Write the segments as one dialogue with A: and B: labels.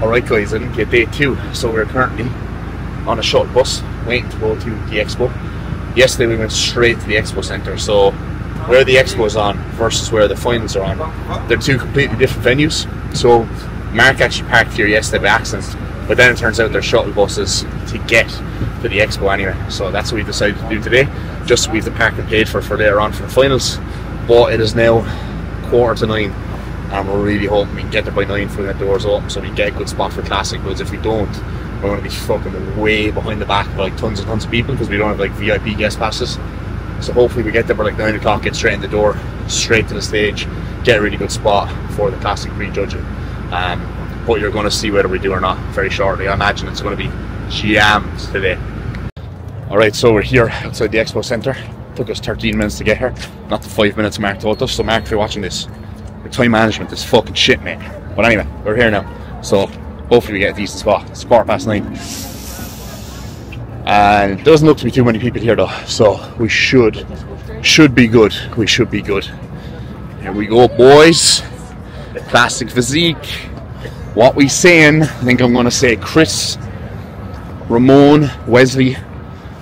A: Alright guys, I didn't get day 2, so we're currently on a shuttle bus waiting to go to the expo. Yesterday we went straight to the expo centre, so where the expo is on versus where the finals are on, they're two completely different venues. So Mark actually parked here yesterday by accident, but then it turns out they're shuttle buses to get to the expo anyway. So that's what we decided to do today, just so we have the parking paid for later on for the finals. But it is now 9:15. And we're really hoping we can get there by 9 for the doors open, so we can get a good spot for Classic. Because if we don't, we're going to be fucking way behind the back of like tons and tons of people, because we don't have like VIP guest passes. So hopefully we get there by like 9 o'clock, get straight in the door, straight to the stage, get a really good spot for the Classic pre-judging. But you're going to see whether we do or not very shortly. I imagine it's going to be jammed today. Alright, so we're here outside the expo centre. Took us 13 minutes to get here, not the 5 minutes Mark told us. So Mark, if you're watching this, time management is fucking shit, mate. But anyway, we're here now, so hopefully we get a decent spot. It's 9:15, and it doesn't look to be too many people here though, so we should be good. We should be good. Here we go, boys. The Classic physique. What we saying? I think I'm going to say Chris, Ramon, Wesley,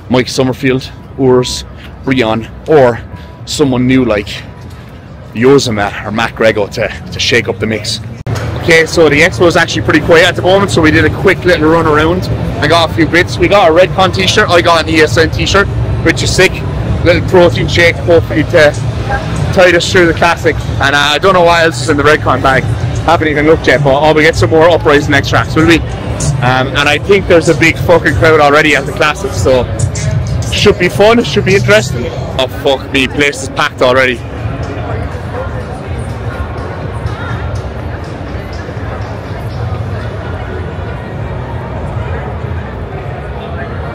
A: Mike Summerfield, Urs, Brian, or someone new like Yozama or Matt Grego to shake up the mix. Okay, so the expo is actually pretty quiet at the moment, so we did a quick little run around. I got a few bits. We got a Redcon t-shirt, I got an ESN t-shirt, which is sick. Little protein shake, hopefully to tide us through the Classic. And I don't know what else is in the Redcon bag. Haven't even looked yet, but I'll get some more Uprising extracts, will we? And I think there's a big fucking crowd already at the Classic, so should be fun, should be interesting. Oh fuck me, place is packed already.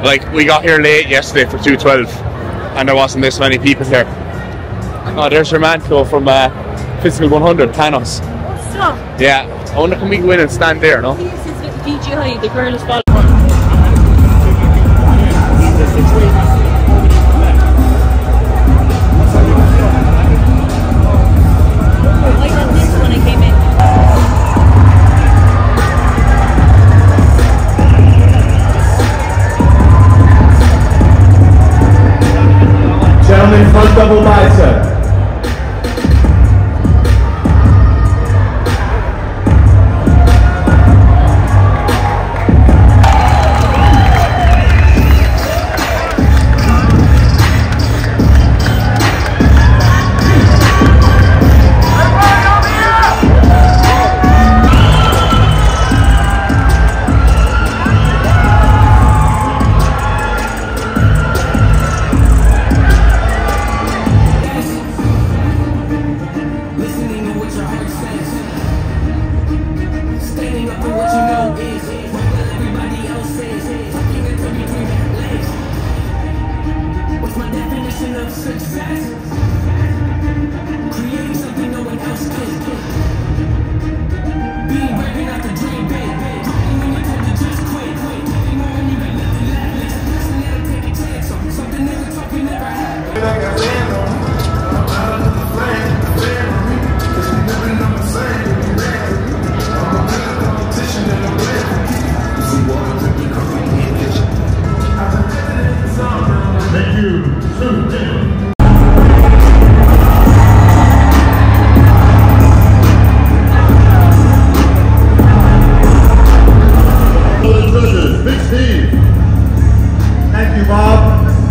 A: Like, we got here late yesterday for 2:12 and there wasn't this many people here. Oh, there's your man from Physical 100, Panos.
B: What's up?
A: Yeah, I wonder can we go in and stand there, no?
B: This is with DJI, the girl is following. I had this when I came in.
C: Gentlemen, front double bicep.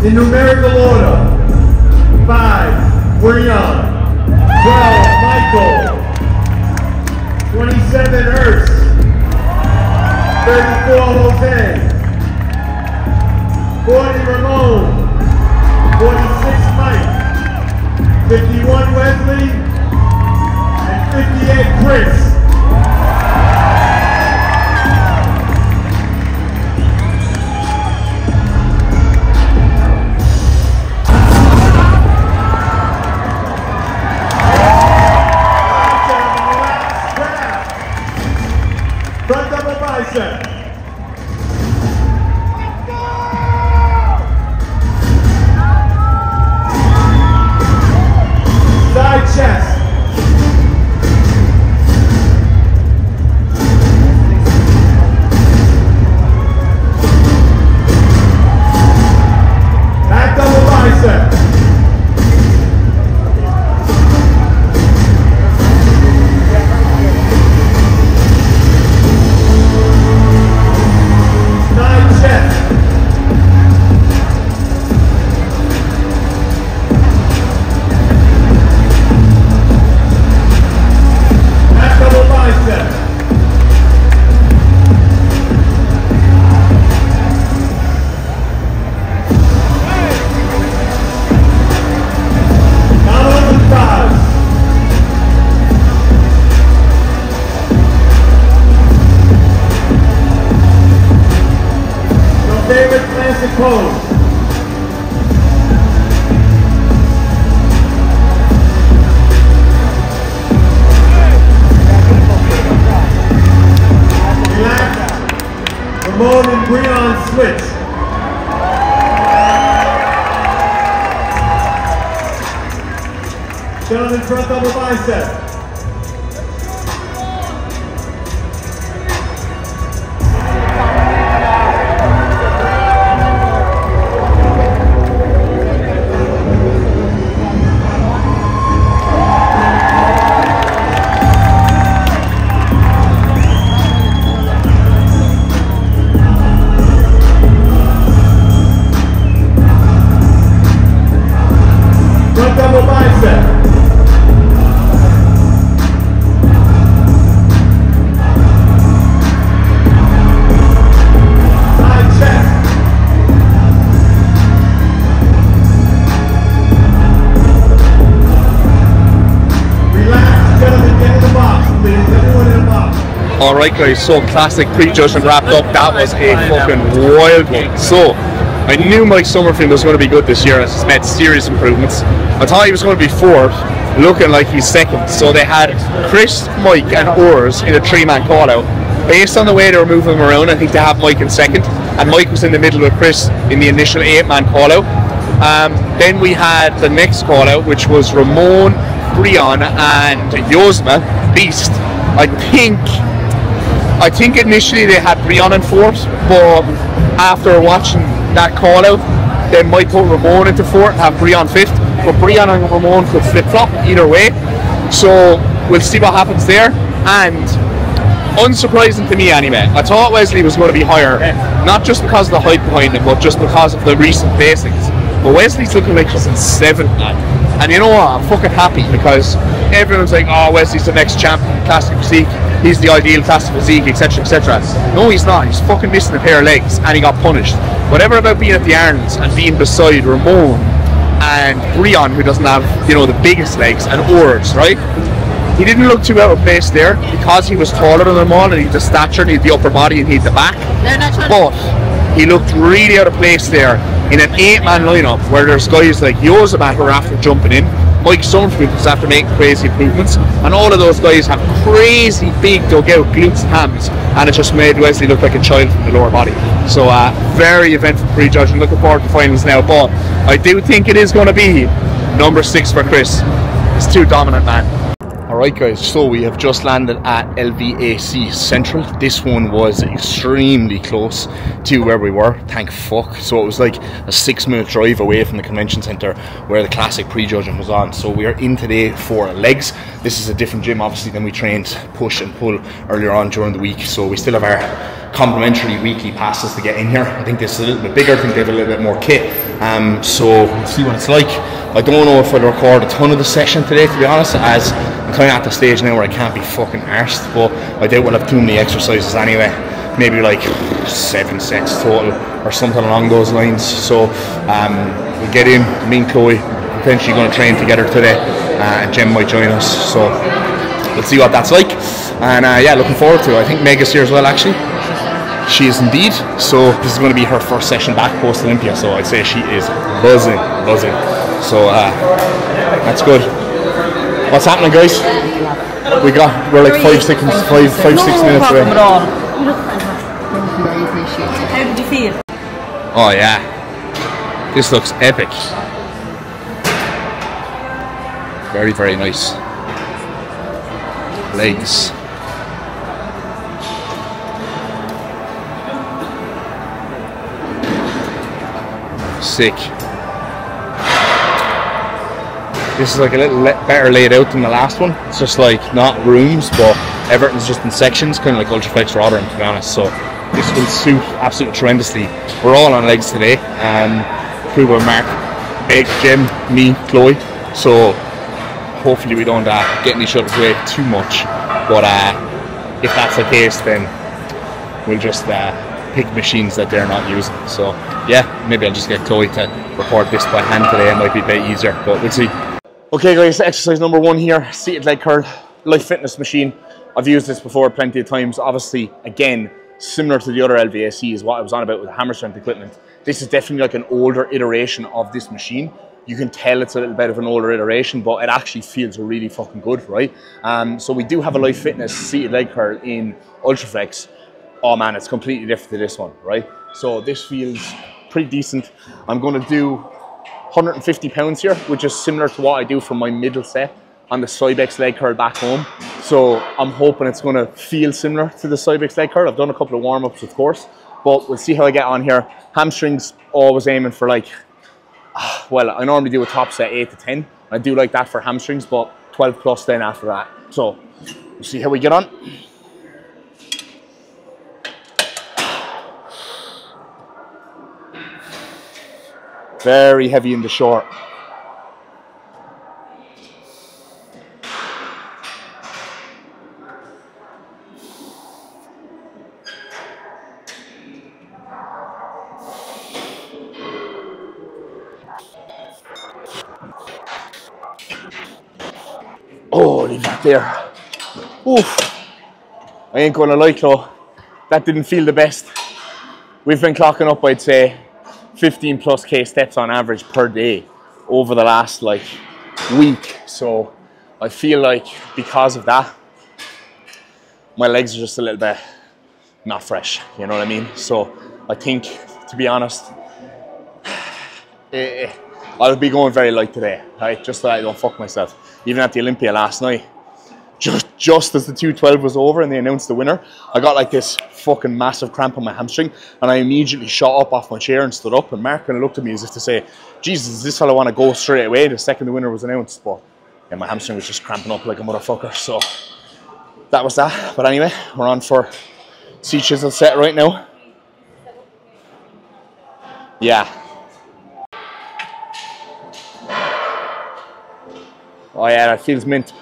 C: In numerical order, 5, Brian, 12, Michael, 27, Urs, 34, Jose, 40, Ramon, 46, Mike, 51, Wesley, and 58, Chris. Front double bicep. Side chest. classic pose. Relax. Ramon and Breon switch. Gentlemen, front double bicep. Front double bicep.
A: Alright guys, so classic prejudgment wrapped up. That was a fucking wild one. So, I knew Mike Summerfield was going to be good this year as he's made serious improvements. I thought he was going to be fourth, looking like he's second. So they had Chris, Mike and Urs in a 3-man call out. Based on the way they were moving him around, I think they have Mike in second. And Mike was in the middle with Chris in the initial 8-man call out. Then we had the next call out, which was Ramon, Breon and Josma, Beast. I think initially they had Breon in fourth, but after watching that call out, they might put Ramon into fourth and have Breon fifth. But Breon and Ramon could flip flop either way. So we'll see what happens there. And unsurprising to me anyway, I thought Wesley was going to be higher, not just because of the height behind him, but just because of the recent placings. But Wesley's looking like he's in 7th now. And you know what, I'm fucking happy because everyone's like, oh, Wesley's the next champion, classic physique, he's the ideal classic physique, etc, etc. No, he's not. He's fucking missing a pair of legs and he got punished. Whatever about being at the Arnold's and being beside Ramon and Breon, who doesn't have, you know, the biggest legs, and Urs, right? He didn't look too out of place there because he was taller than them all and he had the stature and he had the upper body and he had the back. But he looked really out of place there in an 8-man lineup where there's guys like Josema who are after jumping in, Mike Summerfield who's after making crazy improvements, and all of those guys have crazy big dugout glutes and hams, and it just made Wesley look like a child from the lower body. So very eventful prejudging, looking forward to the finals now, but I do think it is going to be number 6 for Chris. It's too dominant, man. Alright guys, so we have just landed at LVAC Central. This one was extremely close to where we were, thank fuck. So it was like a 6-minute drive away from the convention centre where the classic prejudging was on. So we are in today for legs. This is a different gym obviously than we trained push and pull earlier on during the week. So we still have our complimentary weekly passes to get in here. I think this is a little bit bigger, I think they have a little bit more kit. So we'll see what it's like. I don't know if I'll record a ton of the session today, to be honest, as I'm kind of at the stage now where I can't be fucking arsed, but I doubt we'll have too many exercises anyway. Maybe like 7 sets total or something along those lines. So we'll get in, me and Chloe potentially going to train together today, and Jem might join us, so we'll see what that's like. And yeah, looking forward to it. I think Mega's here as well actually. She is indeed. So this is going to be her first session back post Olympia, so I'd say she is buzzing. So that's good. What's happening, guys? We're like 5-6 minutes away.
B: You look fantastic. Very appreciated. How did you feel?
A: Oh yeah, this looks epic. Very, very nice. Legs. Sick. This is like a little better laid out than the last one. It's just like not rooms, but everything's just in sections, kind of like Ultraflex Rotherham, to be honest. So this will suit absolutely tremendously. We're all on legs today. Crew by Mark, Meg, Jem, me, Chloe. So hopefully we don't get in each other's way too much. But if that's the case, then we'll just pick machines that they're not using. So yeah, maybe I'll just get Chloe to record this by hand today. It might be a bit easier, but we'll see. Okay guys, exercise number 1 here, seated leg curl, Life Fitness machine. I've used this before plenty of times. Obviously, again, similar to the other LVAC is what I was on about with the hammer strength equipment. this is definitely like an older iteration of this machine. You can tell it's a little bit of an older iteration, but it actually feels really fucking good, right? So we do have a Life Fitness seated leg curl in Ultraflex. Oh man, it's completely different to this one, right? So this feels pretty decent. I'm going to do 150 pounds here, which is similar to what I do for my middle set on the Cbum leg curl back home. So I'm hoping it's going to feel similar to the Cbum leg curl. I've done a couple of warm-ups, of course, but we'll see how I get on here. Hamstrings, always aiming for like, well, I normally do a top set 8 to 10. I do like that for hamstrings, but 12 plus then after that. So we'll see how we get on. Very heavy in the short. Oh, leave that there. Oof. I ain't gonna lie, though, that didn't feel the best. We've been clocking up, I'd say, 15 plus K steps on average per day over the last like week. So I feel like because of that, my legs are just a little bit not fresh, you know what I mean? So I think, to be honest, I'll be going very light today, right? Just so that I don't fuck myself. Even at the Olympia last night, just as the 212 was over and they announced the winner, I got like this fucking massive cramp on my hamstring, and I immediately shot up off my chair and stood up, and Mark kind of looked at me as if to say, Jesus, is this how I want to go straight away the second the winner was announced? But yeah, my hamstring was just cramping up like a motherfucker, so that was that. But anyway, we're on for C chisel set right now. Yeah. Oh yeah, that feels mint.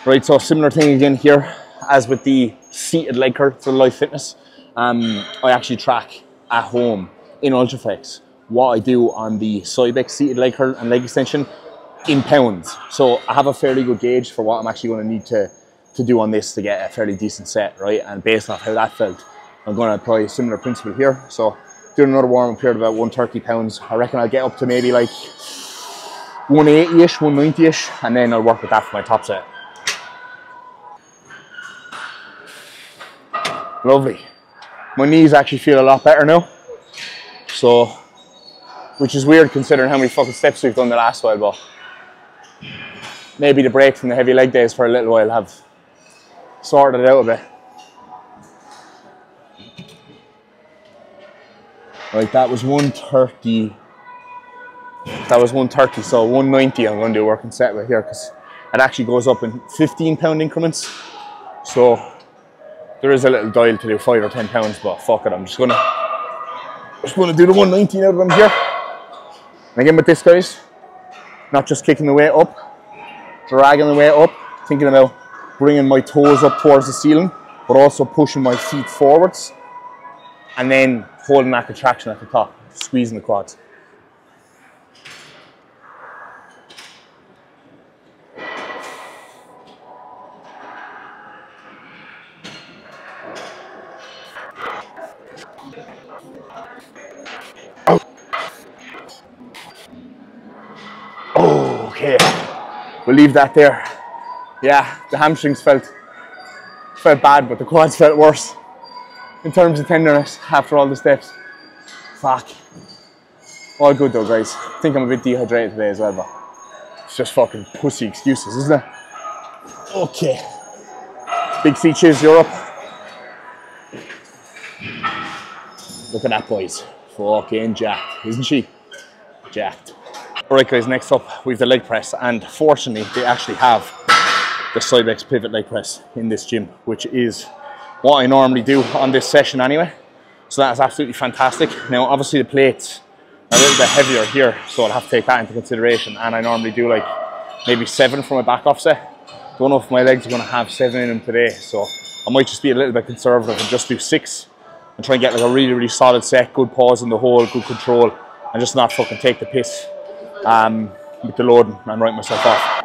A: Right, so similar thing again here as with the seated leg curl for Life Fitness. I actually track at home in Ultraflex what I do on the Cbum seated leg curl and leg extension in pounds. So I have a fairly good gauge for what I'm actually going to need to do on this to get a fairly decent set, right? And based off how that felt, I'm going to apply a similar principle here. So doing another warm up here at about 130 pounds. I reckon I'll get up to maybe like 180-ish, 190-ish, and then I'll work with that for my top set. Lovely. My knees actually feel a lot better now. So, which is weird considering how many fucking steps we've done the last while, but maybe the break from the heavy leg days for a little while have sorted it out a bit. Right, that was 130. That was 130, so 190 I'm going to do a working set with here, because it actually goes up in 15-pound increments. So there is a little dial to do 5 or 10 pounds, but fuck it, I'm just gonna do the 190 out of them here. And again with this, guys, not just kicking the weight up, dragging the weight up, thinking about bringing my toes up towards the ceiling, but also pushing my feet forwards, and then holding that contraction at the top, squeezing the quads. Okay, we'll leave that there. Yeah, the hamstrings felt bad, but the quads felt worse in terms of tenderness after all the steps. Fuck. All good though, guys. I think I'm a bit dehydrated today as well, but it's just fucking pussy excuses, isn't it? Okay. Big C Chiz, you're up. Look at that, boys. Fucking jacked, isn't she? Jacked. Alright guys, next up we have the leg press, and fortunately they actually have the Cbum pivot leg press in this gym, which is what I normally do on this session anyway. So that is absolutely fantastic. Now obviously the plates are a little bit heavier here, so I'll have to take that into consideration, and I normally do like maybe 7 for my back offset. Don't know if my legs are going to have 7 in them today, so I might just be a little bit conservative and just do 6 and try and get like a really, really solid set, good pause in the hole, good control, and just not fucking take the piss with the loading and write myself off.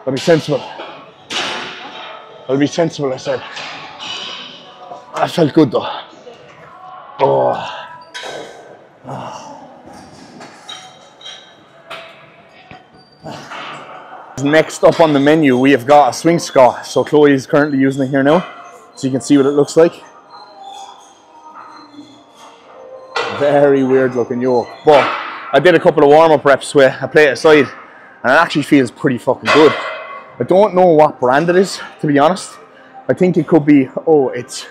A: I'll be sensible. I'll be sensible, I said. That felt good though. Oh. Next up on the menu, we have got a swing squat. So Chloe is currently using it here now, so you can see what it looks like. Very weird looking yoke, but I did a couple of warm-up reps with a plate aside, and it actually feels pretty fucking good. I don't know what brand it is, to be honest. I think it could be, oh, it's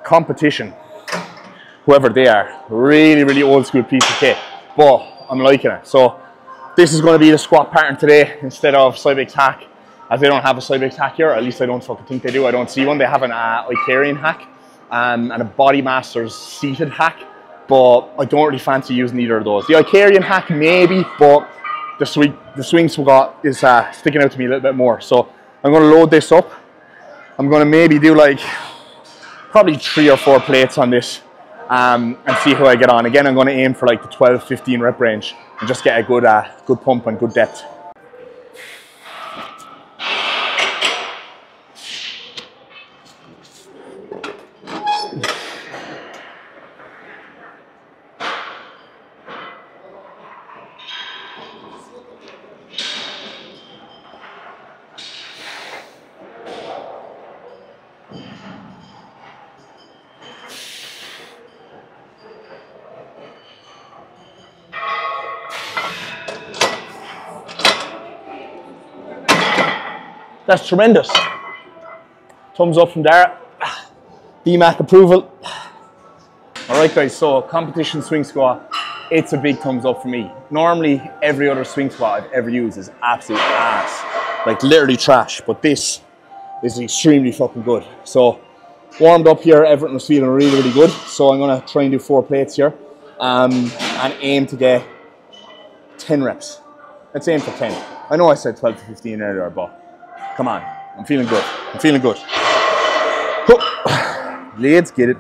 A: Competition, whoever they are. Really, really old school piece of kit, but I'm liking it. So this is going to be the squat pattern today instead of Cbum hack, as they don't have a Cbum hack here. At least I don't fucking think they do. I don't see one. They have an Icarian hack and a Body Masters seated hack, but I don't really fancy using either of those. The Icarian hack maybe, but the swing squat is sticking out to me a little bit more. So I'm going to load this up. I'm going to maybe do like probably 3 or 4 plates on this and see how I get on. Again, I'm going to aim for like the 12-15 rep range and just get a good good pump and good depth. That's tremendous. Thumbs up from Dara. DMAC approval. All right, guys, so competition swing squat, it's a big thumbs up for me. Normally, every other swing squat I've ever used is absolute ass. Like literally trash, but this is extremely fucking good. So warmed up here, everything was feeling really, really good. So I'm gonna try and do 4 plates here and aim to get 10 reps. Let's aim for 10. I know I said 12 to 15 earlier, but come on, I'm feeling good. I'm feeling good. Let's get it.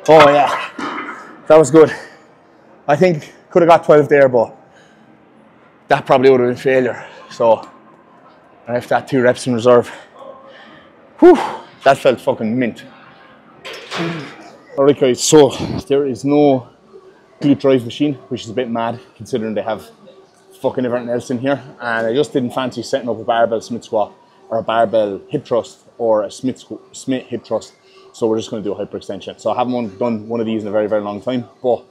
A: Oh yeah, that was good. I think could have got 12 there, but that probably would have been failure. So I left that 2 reps in reserve. Whew, that felt fucking mint. Alright guys, so there is no glute drive machine, which is a bit mad considering they have fucking everything else in here, and I just didn't fancy setting up a barbell Smith squat or a barbell hip thrust or a Smith hip thrust, so we're just going to do a hyperextension. So I haven't done one of these in a very, very long time, but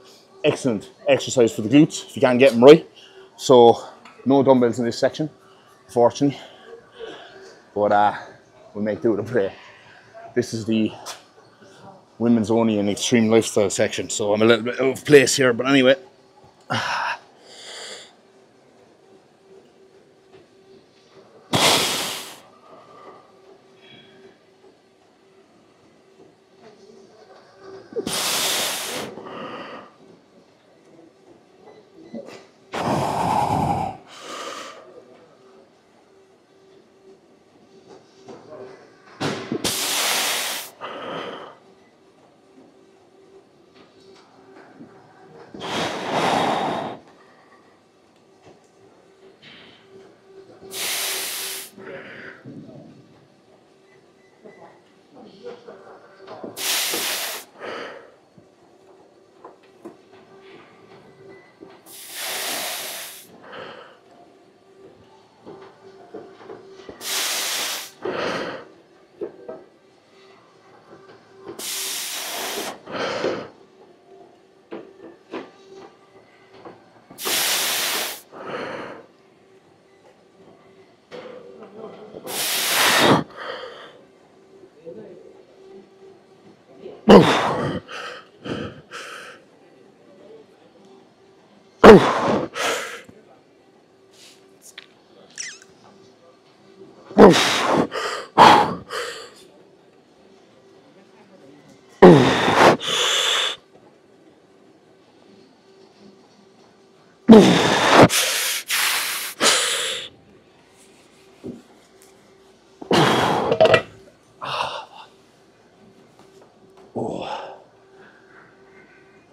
A: excellent exercise for the glutes if you can get them right. So no dumbbells in this section, unfortunately, but we'll make do with it. This is the women's only and extreme lifestyle section, so I'm a little bit out of place here, but anyway.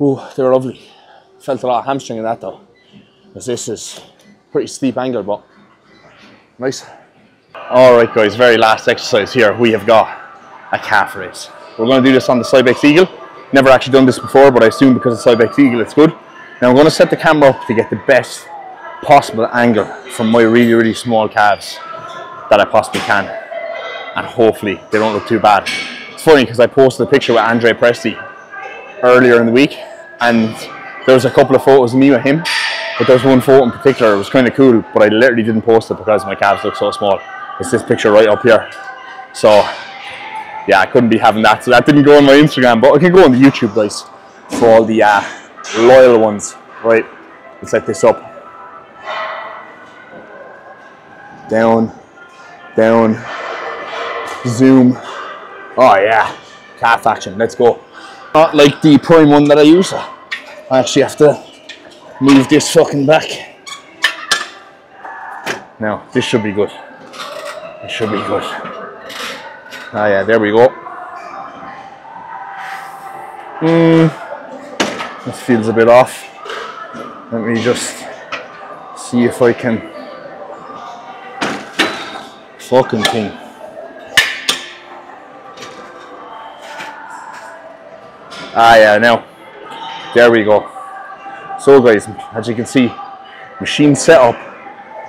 A: Oh, they were lovely. Felt a lot of hamstring in that though, because this is pretty steep angle, but nice. All right, guys, very last exercise here. We have got a calf raise. We're going to do this on the Cbum Eagle. Never actually done this before, but I assume because it's Cbum Eagle, it's good. Now I'm going to set the camera up to get the best possible angle from my really, really small calves that I possibly can, and hopefully they don't look too bad. It's funny because I posted a picture with Andre Presti earlier in the week, and there was a couple of photos of me with him, but there was one photo in particular. It was kind of cool, but I literally didn't post it because my calves look so small. It's this picture right up here. So yeah, I couldn't be having that, so that didn't go on my Instagram, but I can go on the YouTube, guys, for all the loyal ones. Right, let's set this up. Down, down, zoom. Oh yeah, calf action, let's go. Not like the prime one that I use. I actually have to move this fucking back. Now, this should be good. It should be good. Ah yeah, there we go. This feels a bit off. Let me just see if I can fucking thing. Ah yeah, now there we go. So guys, as you can see, machine setup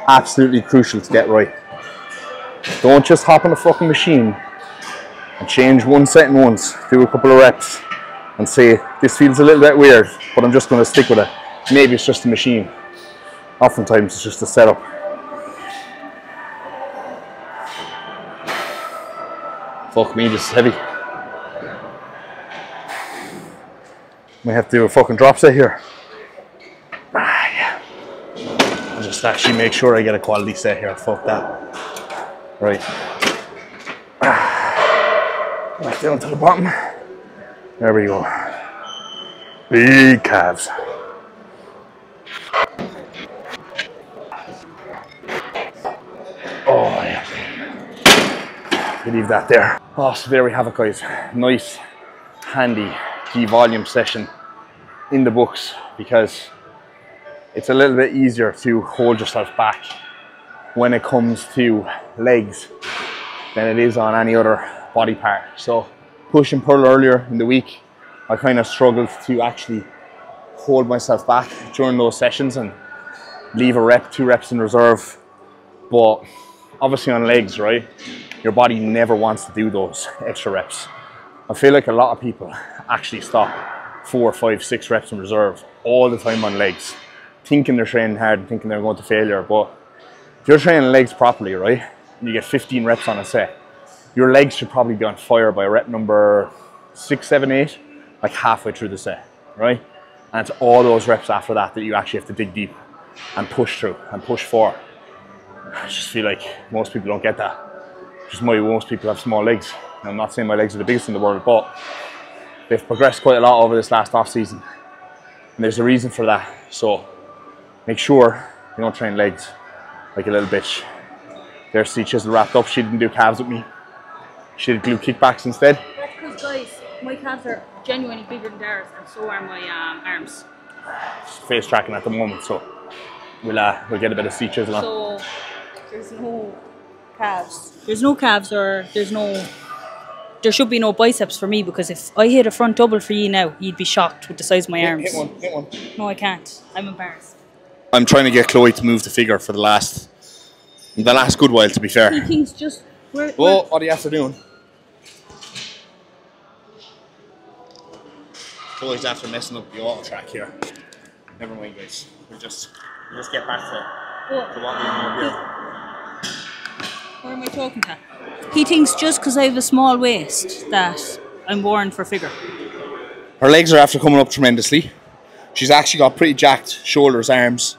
A: absolutely crucial to get right. Don't just hop on a fucking machine and change one setting once, do a couple of reps and say this feels a little bit weird, but I'm just going to stick with it. Maybe it's just a machine. Oftentimes it's just a setup. Fuck me, this is heavy. Might have to do a fucking drop set here. Ah, yeah. I'll just actually make sure I get a quality set here. Fuck that. Right. Right down to the bottom. There we go. Big calves. Oh yeah. Leave that there. Oh, so there we have it, guys. Nice, handy volume session in the books, because it's a little bit easier to hold yourself back when it comes to legs than it is on any other body part. So push and pull earlier in the week, I kind of struggled to actually hold myself back during those sessions and leave a rep, 2 reps in reserve. But obviously on legs, right, your body never wants to do those extra reps. I feel like a lot of people actually stop 4, 5, 6 reps in reserve all the time on legs, thinking they're training hard and thinking they're going to failure. But if you're training legs properly, right, and you get 15 reps on a set, your legs should probably be on fire by rep number 6, 7, 8, like halfway through the set, right? And it's all those reps after that that you actually have to dig deep and push through and push for. I just feel like most people don't get that. Just most people have small legs. And I'm not saying my legs are the biggest in the world, but they've progressed quite a lot over this last off season, and there's a reason for that. So make sure you don't train legs like a little bitch. There's C Chisel wrapped up. She didn't do calves with me. She did glute kickbacks instead.
B: That's because, guys, my calves are genuinely bigger than theirs, and so are my arms.
A: Face tracking at the moment, so we'll get a bit of C Chisel on.
B: So there's no calves. There's no calves, or there should be no biceps for me, because if I hit a front double for you now, you'd be shocked with the size of my arms.
A: Hit one.
B: No, I can't. I'm embarrassed.
A: I'm trying to get Chloe to move the figure for the last good while, to be fair.
B: He thinks just...
A: Well, what are you after doing? Chloe's after messing up the auto track here. Never mind, guys. We'll just get back to what we want to do.
B: What am I talking to? He thinks just because I have a small waist that I'm born for figure.
A: Her legs are after coming up tremendously. She's actually got pretty jacked shoulders, arms,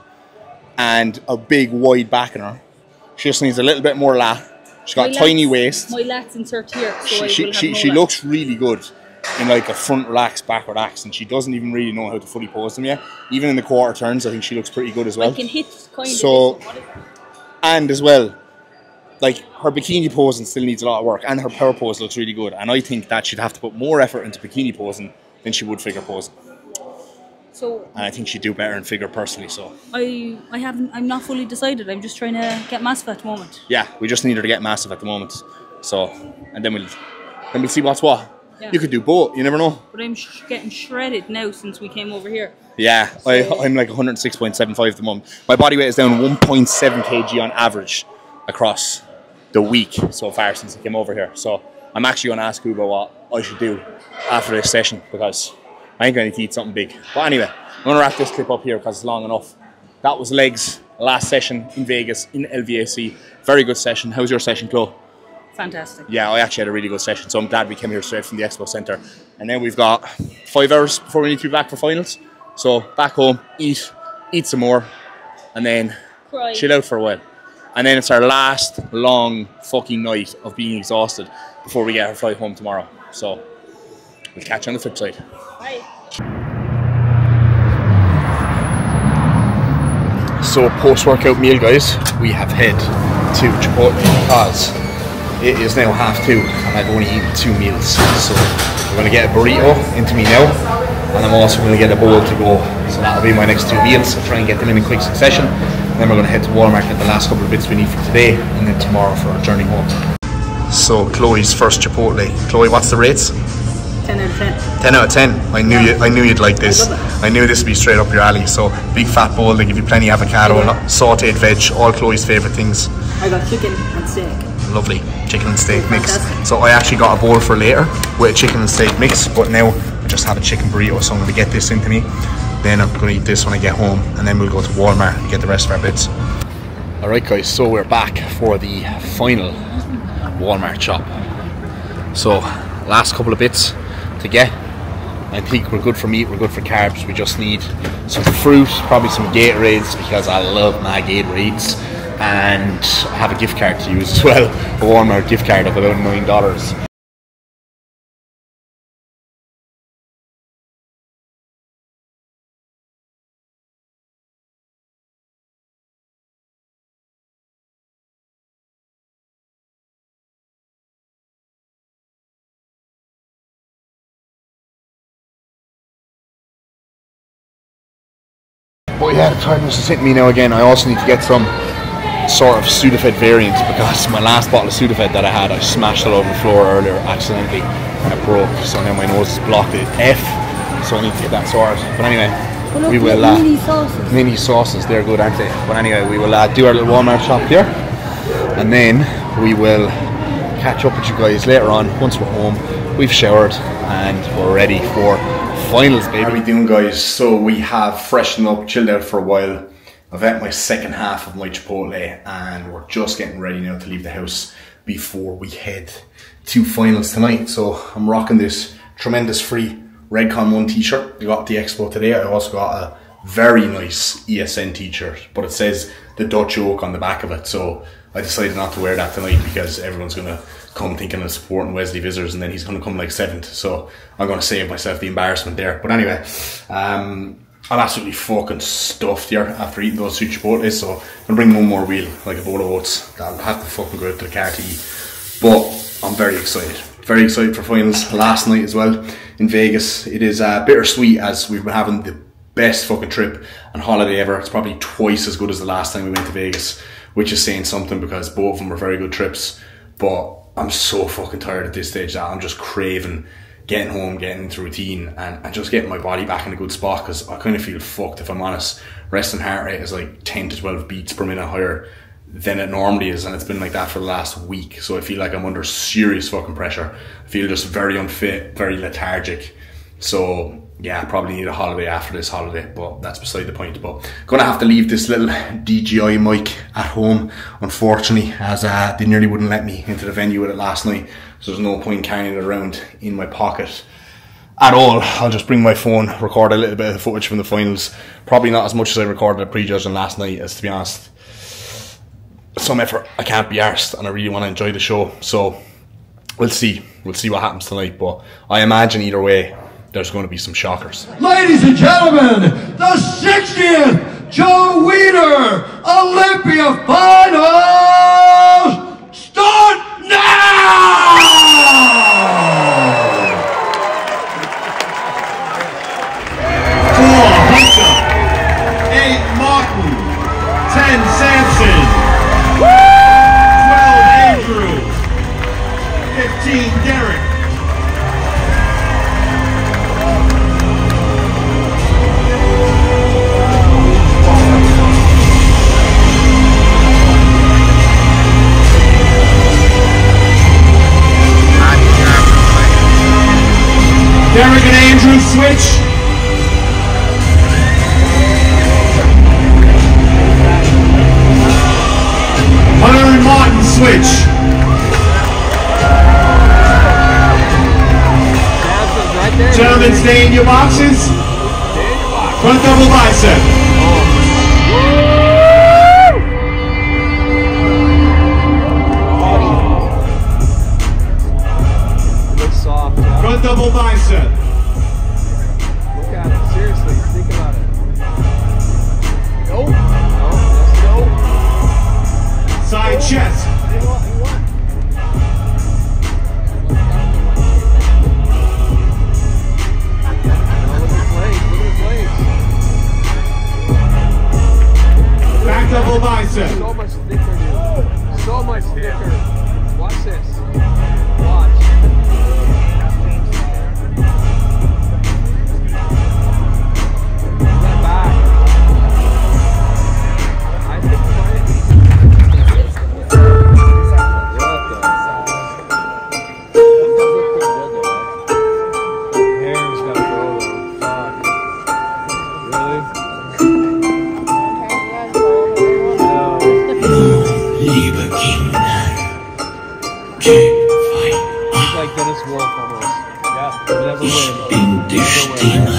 A: and a big wide back in her. She just needs a little bit more lat. She's got a tiny waist.
B: My lats insert here, so
A: she looks really good in like a front relax, back relax, and she doesn't even really know how to fully pose them yet. Even in the quarter turns, I think she looks pretty good as well.
B: I can hit kind of.
A: So, and as well, like her bikini posing still needs a lot of work, and her power pose looks really good. And I think that she'd have to put more effort into bikini posing than she would figure posing.
B: So,
A: and I think she'd do better in figure personally. So
B: I'm not fully decided. I'm just trying to get massive at the moment.
A: Yeah, we just need her to get massive at the moment. So, and then we'll see what's what. Yeah. You could do both. You never know.
B: But I'm getting shredded now since we came over here.
A: Yeah, so I'm like 106.75 at the moment. My body weight is down 1.7 kg on average across the week so far since I came over here. So I'm actually going to ask Cbum what I should do after this session, because I ain't going to eat something big. But anyway, I'm going to wrap this clip up here because it's long enough. That was legs, last session in Vegas in LVAC. Very good session. How's your session, Chloe?
B: Fantastic.
A: Yeah, I actually had a really good session, so I'm glad we came here straight from the Expo Centre. And then we've got 5 hours before we need to be back for finals. So back home, eat some more, and then chill out for a while. And then it's our last long fucking night of being exhausted before we get our flight home tomorrow. So we'll catch you on the flip side.
B: Bye.
A: So post-workout meal, guys, we have head to Chipotle because it is now 2:30 and I've only eaten 2 meals. So I'm going to get a burrito into me now, and I'm also going to get a bowl to go. So that'll be my next 2 meals. I'll try and get them in quick succession. And then we're going to head to Walmart, get the last couple of bits we need for today, and then tomorrow for our journey home. So Chloe's first Chipotle. Chloe, what's the rates?
B: 10 out of 10.
A: 10 out of 10. I knew you'd like this. I knew this would be straight up your alley. So big fat bowl, they give you plenty of avocado, sauteed veg, all Chloe's favourite things.
B: I got chicken and steak.
A: Lovely, chicken and steak mix. So I actually got a bowl for later with a chicken and steak mix, but now I just have a chicken burrito, so I'm going to get this into me. Then I'm going to eat this when I get home, and then we'll go to Walmart and get the rest of our bits. Alright guys, so we're back for the final Walmart shop. So last couple of bits to get. I think we're good for meat, we're good for carbs. We just need some fruit, probably some Gatorades, because I love my Gatorades. And I have a gift card to use as well, a Walmart gift card of about $1 million. But yeah, the tiredness is hitting me now again. I also need to get some sort of Sudafed variant, because my last bottle of Sudafed that I had, I smashed it over the floor earlier accidentally and it broke, so now my nose is blocked at F, so I need to get that sorted. But anyway, we will mini sauces, they're good, aren't they? But anyway, we will do our little Walmart shop here, and then we will catch up with you guys later on once we're home, we've showered and we're ready for finals, baby. How are we doing, guys? So we have freshened up, chilled out for a while. I've had my second half of my Chipotle, and we're just getting ready now to leave the house before we head to finals tonight. So I'm rocking this Tremendous Free Redcon 1 t-shirt. I got the Expo today. I also got a very nice ESN t-shirt, but it says the Dutch Oak on the back of it. So I decided not to wear that tonight because everyone's going to come thinking of supporting Wesley Visitors, and then he's going to come like 7th. So I'm going to save myself the embarrassment there. But anyway, I'm absolutely fucking stuffed here after eating those 2 Chipotles, so I'm going to bring one more wheel, like a bowl of oats. I'll have to fucking go out to the car to eat. But I'm very excited. Very excited for finals. Last night as well in Vegas. It is bittersweet, as we've been having the best fucking trip and holiday ever. It's probably twice as good as the last time we went to Vegas, which is saying something because both of them were very good trips. But I'm so fucking tired at this stage that I'm just craving getting home, getting into routine, and just getting my body back in a good spot, because I kind of feel fucked, if I'm honest. Resting heart rate is like 10 to 12 beats per minute higher than it normally is, and it's been like that for the last week. So I feel like I'm under serious fucking pressure. I feel just very unfit, very lethargic. So yeah, I probably need a holiday after this holiday, but that's beside the point. But gonna have to leave this little DJI mic at home, unfortunately, as they nearly wouldn't let me into the venue with it last night.
D: so there's no point carrying it around in my pocket at all. I'll just bring my phone, record a little bit of footage from the finals. Probably not as much as I recorded at prejudging last night, as to be honest. Some effort, I can't be arsed, and I really want to enjoy the show. So we'll see what happens tonight, but I imagine either way there's going to be some shockers.
C: Ladies and gentlemen, the 60th Joe Weider Olympia Finals start now! 4 Hunter, 8 Martin, 10 Samson, 12 Andrew, 15 Derek. Derek and Andrew switch. Hunter and Martin switch. Gentlemen, stay in your boxes. Front double bicep. Front double bicep.
E: Look at it. Seriously, think about it. Nope. No.
C: Side chest. Back double bicep.
E: So much thicker, dude. So much thicker. Watch this. Watch. Get back. I think you might. Hair's gotta go though. Fuck. Really?
F: Liebe Kinder,
E: It's like Dennis Wolf almost. Yeah, you never win.
F: ich bin die Stimme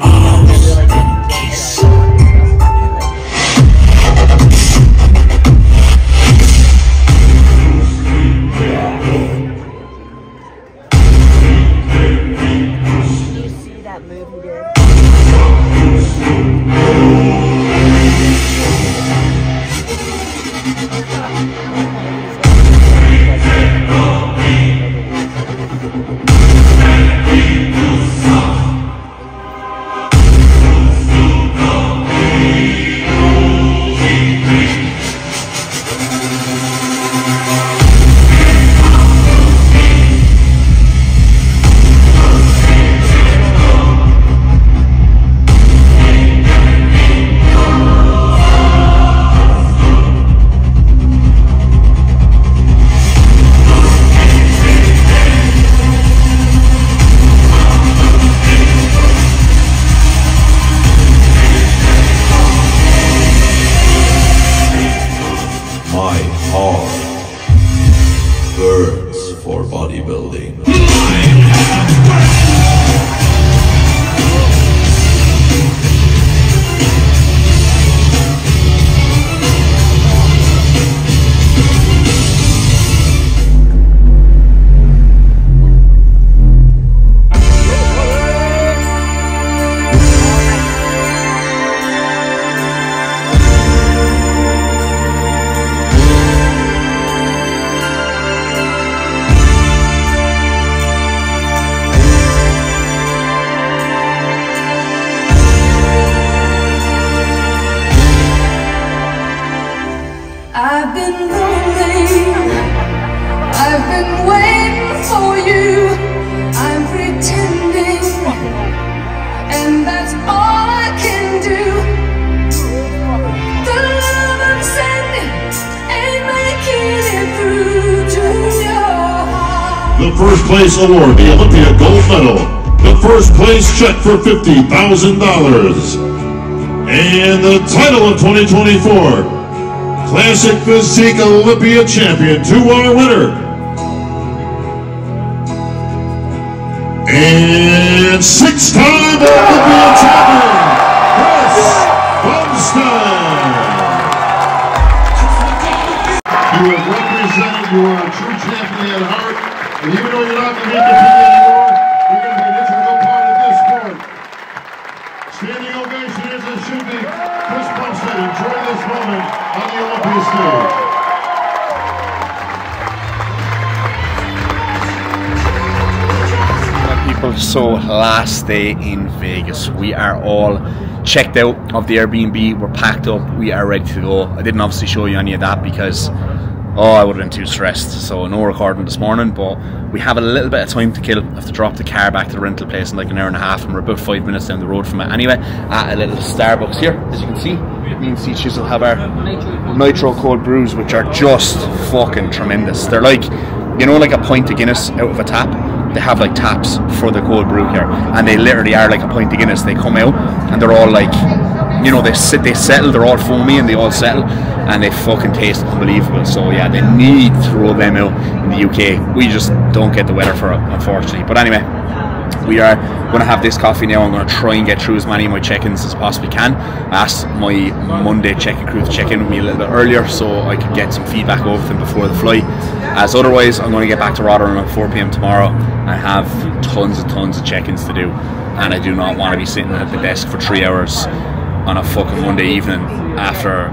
F: aus dem Kissen.
G: You see that move he did?
F: My heart burns for bodybuilding.
H: I've been lonely, I've been waiting for you, I'm pretending, and that's all I can do. The love I'm sending ain't making it through to your heart.
C: The first place award, the Olympia gold medal. The first place check for $50,000. And the title of 2024. Classic Physique Olympia champion, 2-hour winner, And 6-time Olympia champion, Chris Bumstead. You have represented, you are a true champion at heart, and even though you're not going to be competing anymore, you're going to be an integral part of this sport. Standing ovation as it should be. Chris Bumstead, enjoy this moment on the Olympia stage.
A: So last day in Vegas, we are all checked out of the Airbnb, we're packed up, we are ready to go. I didn't obviously show you any of that because I would have been too stressed, so no recording this morning, but we have a little bit of time to kill. I have to drop the car back to the rental place in like an hour and a half, and we're about 5 minutes down the road from it anyway, at a little Starbucks here. As you can see, me and Seaches will have our Nitro cold brews, which are just fucking tremendous. They're like, you know, like a pint of Guinness out of a tap. They have like taps for the cold brew here, and they literally are like a pint of Guinness. They come out and they're all like, you know, they settle, they're all foamy and they all settle, and they fucking taste unbelievable. So yeah, they need to roll them out in the UK. We just don't get the weather for it, unfortunately. But anyway, we are going to have this coffee now. I'm going to try and get through as many of my check-ins as I possibly can. I asked my Monday check-in crew to check in with me a little bit earlier so I could get some feedback over them before the flight, as otherwise I'm going to get back to Rotterdam at 4 PM tomorrow and have tons and tons of check-ins to do, and I do not want to be sitting at the desk for 3 hours on a fucking Monday evening after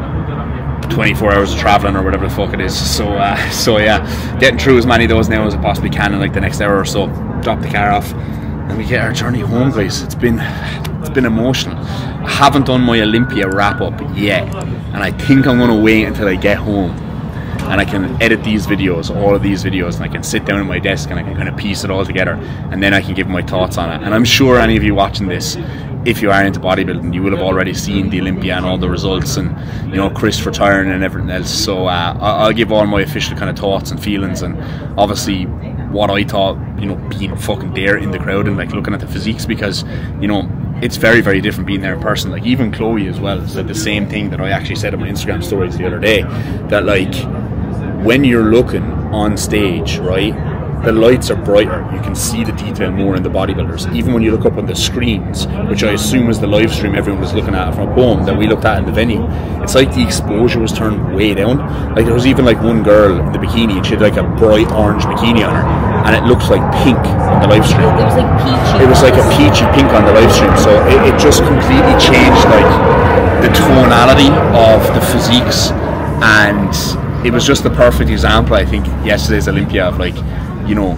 A: 24 hours of travelling or whatever the fuck it is. So yeah, getting through as many of those now as I possibly can in like the next hour or so. Drop the car off and we get our journey home, guys. It's been emotional. I haven't done my Olympia wrap up yet, and I think I'm going to wait until I get home and I can edit these videos, all of these videos, and I can sit down at my desk and I can kind of piece it all together, and then I can give my thoughts on it. And I'm sure any of you watching this, if you are into bodybuilding, you will have already seen the Olympia and all the results, and you know, Chris retiring and everything else. So I'll give all my official kind of thoughts and feelings, and obviously what I thought, you know, being fucking there in the crowd and like looking at the physiques, because you know, it's very, very different being there in person. Like even Chloe as well said the same thing that I actually said in my Instagram stories the other day, that like when you're looking on stage, right, the lights are brighter, you can see the detail more in the bodybuilders. Even when you look up on the screens, which I assume is the live stream everyone was looking at from home that we looked at in the venue, it's like the exposure was turned way down. Like there was even like one girl in the bikini and she had like a bright orange bikini on her, and it looks like pink on the live stream.
B: It was like peachy.
A: It was like a peachy pink on the live stream, so it just completely changed like the tonality of the physiques, and it was just the perfect example, I think, yesterday's Olympia of like, you know,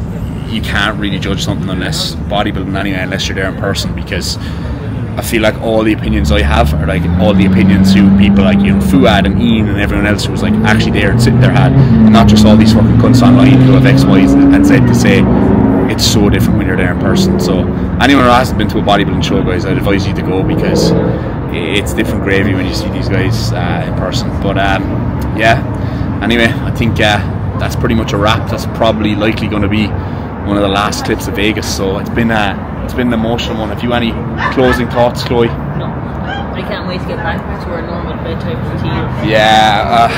A: you can't really judge something unless bodybuilding anyway, unless you're there in person, because I feel like all the opinions I have are like all the opinions who people like, you know, Fuad and Ian and everyone else who was like actually there and sitting there had, not just all these fucking cunts online who have X, Y, and Z to say. It's so different when you're there in person. So anyone who hasn't been to a bodybuilding show, guys, I'd advise you to go, because it's different gravy when you see these guys in person. But yeah, anyway, I think that's pretty much a wrap. That's probably likely going to be one of the last clips of Vegas. So it's been an emotional one. Have you any closing thoughts, Chloe?
B: No, I can't wait to get back to our normal bedtime routine.
A: Yeah,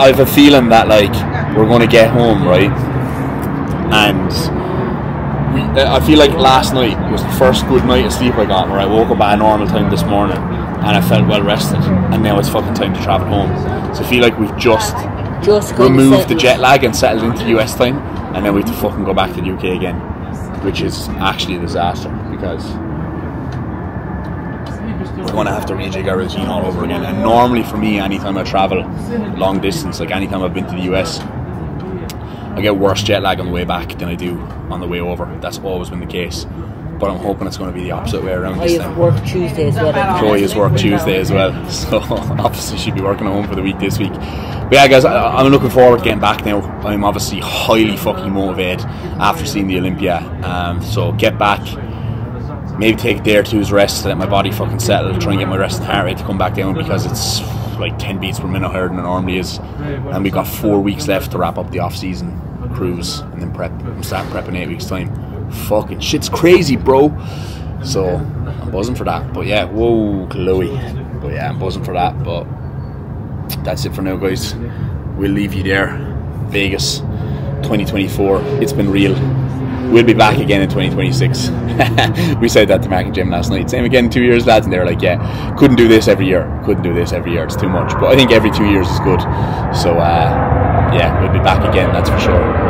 A: I have a feeling that like we're going to get home, right, and I feel like last night was the first good night of sleep I got, where I woke up at a normal time this morning and I felt well rested, and now it's fucking time to travel home. So I feel like we've just removed the jet lag and settled into US time, and then we have to fucking go back to the UK again, which is actually a disaster, because we're going to have to rejig our routine all over again. And normally for me, anytime I travel long distance, like anytime I've been to the US, I get worse jet lag on the way back than I do on the way over. That's always been the case, but I'm hoping it's going to be the opposite way around this time.
G: Work Tuesday as well.
A: Chloe has worked Tuesday as well, so obviously she'll be working at home for the week this week. But yeah, guys, I'm looking forward to getting back now. I'm obviously highly fucking motivated after seeing the Olympia. So get back, maybe take a day or two's rest to let my body fucking settle, try and get my rest and heart rate to come back down, because it's like 10 beats per minute higher than it normally is, and we've got 4 weeks left to wrap up the off-season cruise and then prep. I'm starting prep in 8 weeks time. Fucking shit's crazy, bro. So I'm buzzing for that. But yeah, whoa, Chloe. But yeah, I'm buzzing for that. But that's it for now, guys. We'll leave you there. Vegas 2024. It's been real.
I: we'll be back again in 2026. We said that to Mark and Jim last night. Same again in 2 years, lads, and they were like, yeah, couldn't do this every year. It's too much. But I think every 2 years is good. So yeah, we'll be back again, that's for sure.